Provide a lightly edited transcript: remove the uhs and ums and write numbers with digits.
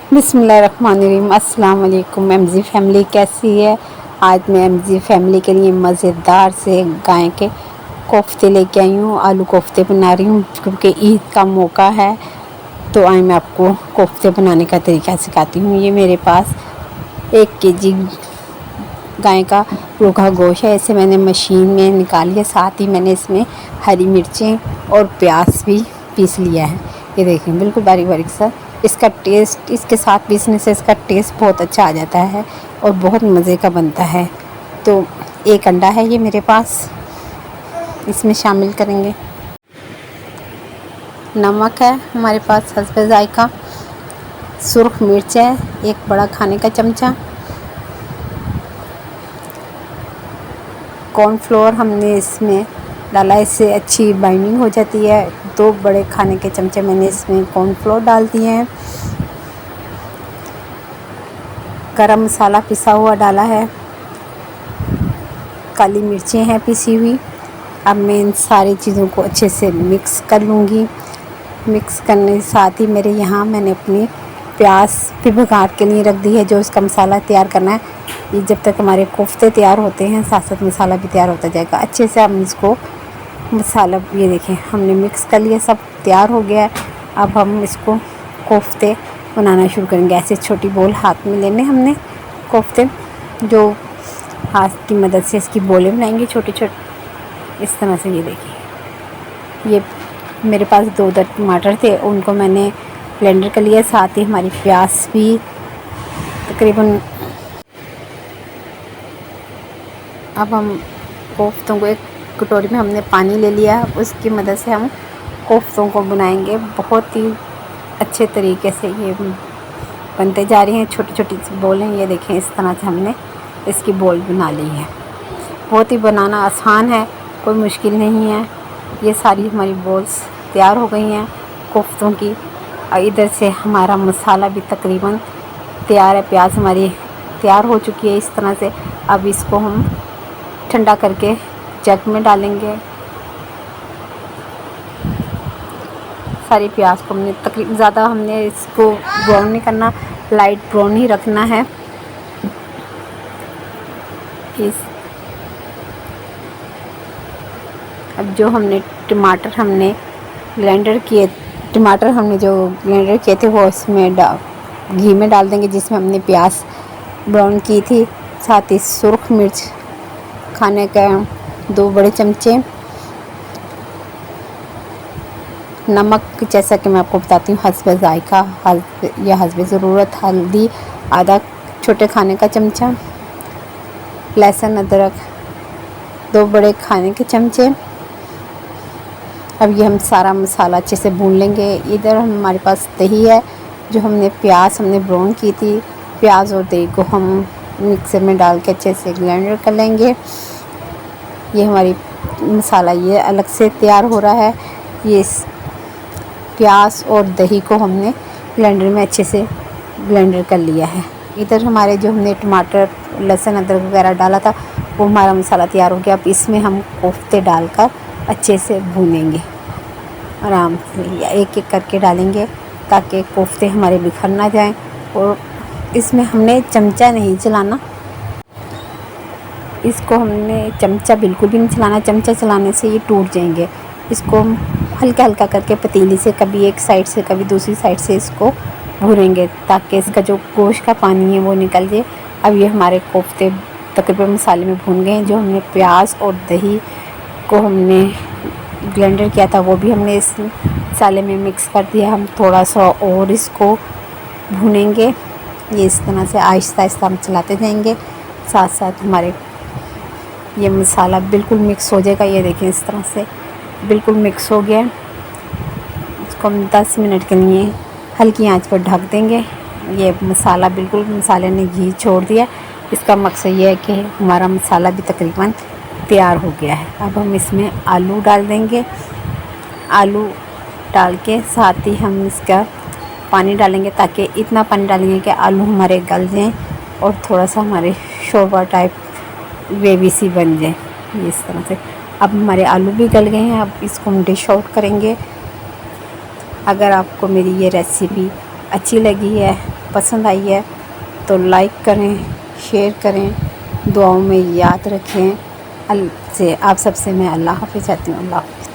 बिस्मिल्लाहिर्रहमानिर्रहीम। अस्सलाम वालेकुम। एमजी फैमिली कैसी है? आज मैं एमजी फैमिली के लिए मज़ेदार से गाय के कोफ्ते लेके आई हूँ। आलू कोफ्ते बना रही हूँ क्योंकि ईद का मौका है। तो आज मैं आपको कोफ्ते बनाने का तरीका सिखाती हूँ। ये मेरे पास 1 केजी गाय का रूखा गोश्त है। इसे मैंने मशीन में निकाल लिया। साथ ही मैंने इसमें हरी मिर्चें और प्याज भी पीस लिया है। ये देखें, बिल्कुल बारीक बारीक सा। इसका टेस्ट, इसके साथ पीसने से इसका टेस्ट बहुत अच्छा आ जाता है और बहुत मज़े का बनता है। तो 1 अंडा है ये मेरे पास, इसमें शामिल करेंगे। नमक है हमारे पास हस्बे ज़ायका। सुर्ख मिर्च है 1 बड़ा खाने का चमचा। कॉर्नफ्लोर हमने इसमें डाला, इससे अच्छी बाइंडिंग हो जाती है। 2 बड़े खाने के चमचे मैंने इसमें कॉर्नफ्लोर डाल दिए हैं। गरम मसाला पिसा हुआ डाला है। काली मिर्चें हैं पिसी हुई। अब मैं इन सारी चीज़ों को अच्छे से मिक्स कर लूँगी। मिक्स करने के साथ ही मैंने अपनी प्याज भी भुनाने के लिए रख दी है, जो इसका मसाला तैयार करना है। ये जब तक हमारे कोफ्ते तैयार होते हैं, साथ साथ मसाला भी तैयार होता जाएगा। अच्छे से हम इसको मसाला, ये देखें, हमने मिक्स कर लिया, सब तैयार हो गया है। अब हम इसको कोफ्ते बनाना शुरू करेंगे। ऐसे छोटी बोल हाथ में लेने हमने कोफ्ते, जो हाथ की मदद से इसकी बोलें बनाएंगे छोटे छोटे, इस तरह से। ये देखिए, ये मेरे पास 2 टमाटर थे, उनको मैंने ब्लेंडर कर लिया। साथ ही हमारी प्याज भी तकरीबन। अब हम कोफ्तों को एक कटोरी में हमने पानी ले लिया, उसकी मदद से हम कोफ्तों को बनाएंगे। बहुत ही अच्छे तरीके से ये बनते जा रही हैं। छोटी छोटी बोल हैं, ये देखें, इस तरह से हमने इसकी बोल बना ली है। बहुत ही बनाना आसान है, कोई मुश्किल नहीं है। ये सारी हमारी बोल्स तैयार हो गई हैं कोफ्तों की। और इधर से हमारा मसाला भी तकरीबन तैयार है। प्याज हमारी तैयार हो चुकी है इस तरह से। अब इसको हम ठंडा करके जग में डालेंगे। सारी प्याज को हमने तकरीबन, ज़्यादा हमने इसको ब्राउन नहीं करना, लाइट ब्राउन ही रखना है। अब जो हमने टमाटर हमने ब्लेंडर किए थे, वो इसमें घी में डाल देंगे, जिसमें हमने प्याज ब्राउन की थी। साथ ही सुर्ख मिर्च खाने का 2 बड़े चमचे। नमक, जैसा कि मैं आपको बताती हूँ, हस्बे ज़ायका या हस्बे ज़रूरत। हल्दी आधा छोटे खाने का चमचा। लहसुन अदरक 2 बड़े खाने के चमचे। अब ये हम सारा मसाला अच्छे से भून लेंगे। इधर हमारे पास दही है, जो हमने ब्राउन की थी। प्याज और दही को हम मिक्सर में डाल के अच्छे से ब्लेंडर कर लेंगे। ये हमारी मसाला ये अलग से तैयार हो रहा है। ये प्याज और दही को हमने ब्लेंडर में अच्छे से ब्लेंडर कर लिया है। इधर हमारे जो हमने टमाटर, लहसुन, अदरक वगैरह डाला था, वो हमारा मसाला तैयार हो गया। अब इसमें हम कोफ्ते डालकर अच्छे से भूनेंगे आराम से, या एक एक करके डालेंगे ताकि कोफ्ते हमारे बिखर ना जाएं। और इसमें हमने चमचा नहीं चलाना, इसको हमने चमचा बिल्कुल भी नहीं चलाना। चमचा चलाने से ये टूट जाएंगे। इसको हम हल्का हल्का करके पतीली से, कभी एक साइड से कभी दूसरी साइड से इसको भूनेंगे, ताकि इसका जो गोश्त का पानी है वो निकल जाए। अब ये हमारे कोफ्ते तकरीबन मसाले में भून गए हैं। जो हमने प्याज और दही को हमने ब्लेंडर किया था, वो भी हमने इस मसाले में मिक्स कर दिया। हम थोड़ा सा और इसको भूनेंगे। ये इस तरह से आहिस्ता आहिस्ता हम चलाते जाएंगे। साथ साथ हमारे ये मसाला बिल्कुल मिक्स हो जाएगा। ये देखें, इस तरह से बिल्कुल मिक्स हो गया। इसको हम 10 मिनट के लिए हल्की आंच पर ढक देंगे। ये मसाला बिल्कुल, मसाले ने घी छोड़ दिया। इसका मकसद ये है कि हमारा मसाला भी तकरीबन तैयार हो गया है। अब हम इसमें आलू डाल देंगे। आलू डाल के साथ ही हम इसका पानी डालेंगे, ताकि इतना पानी डालेंगे कि आलू हमारे गल जाएं और थोड़ा सा हमारे शोरबा टाइप ग्रेवी सी बन जाए। इस तरह से अब हमारे आलू भी गल गए हैं। अब इसको हम डिश आउट करेंगे। अगर आपको मेरी ये रेसिपी अच्छी लगी है पसंद आई है तो लाइक करें, शेयर करें, दुआओं में याद रखें। आप सबसे मैं अल्लाह हाफ़िज़ चाहती हूँ। अल्लाह हाफ़िज़।